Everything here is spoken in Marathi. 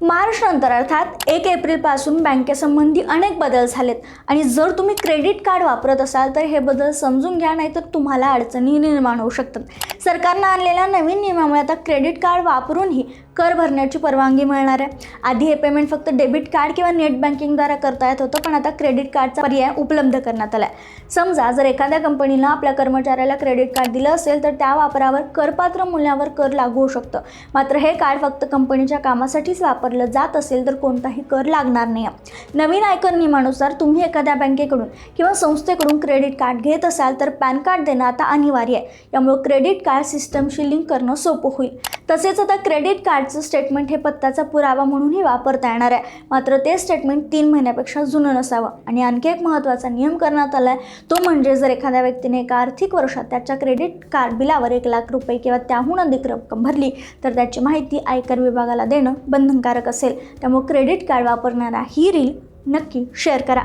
मार्च नंतर अर्थात 1 एप्रिलपासून बँकेसंबंधी अनेक बदल झालेत आणि जर तुम्ही क्रेडिट कार्ड वापरत असाल तर हे बदल समजून घ्या, नाहीतर तुम्हाला अडचणी निर्माण होऊ शकतात। सरकारनं आणलेल्या नवीन नियमामुळे आता क्रेडिट कार्ड वापरूनही कर भरण्याची परवानगी मिळणार आहे। आधी हे पेमेंट फक्त डेबिट कार्ड किंवा नेट बँकिंगद्वारे करता येत होतं, पण आता क्रेडिट कार्डचा पर्याय उपलब्ध करण्यात आला आहे। समजा जर एखाद्या कंपनीनं आपल्या कर्मचाऱ्याला क्रेडिट कार्ड दिलं असेल तर त्या वापरावर करपात्र मूल्यावर कर लागू होऊ शकतं। मात्र हे कार्ड फक्त कंपनीच्या कामासाठीच वापरलं जात असेल तर कोणताही कर लागणार नाही। नवीन आयकर नियमानुसार तुम्ही एखाद्या बँकेकडून किंवा संस्थेकडून क्रेडिट कार्ड घेत असाल तर पॅन कार्ड देणं आता अनिवार्य आहे। यामुळे क्रेडिट कार्ड सिस्टमशी लिंक करणं सोपं होईल। तसेच आता क्रेडिट कार्डचं स्टेटमेंट हे पत्त्याचा पुरावा म्हणूनही वापरता येणार आहे। मात्र ते स्टेटमेंट 3 महिन्यापेक्षा जुनं नसावं। आणि आणखी एक महत्त्वाचा नियम करण्यात आला आहे, तो म्हणजे जर एखाद्या व्यक्तीने एका आर्थिक वर्षात त्याच्या क्रेडिट कार्ड बिलावर 1 लाख रुपये किंवा त्याहून अधिक रक्कम भरली तर त्याची माहिती आयकर विभागाला देणं बंधनकारक असेल। त्यामुळे क्रेडिट कार्ड वापरणारा ही रील नक्की शेअर करा।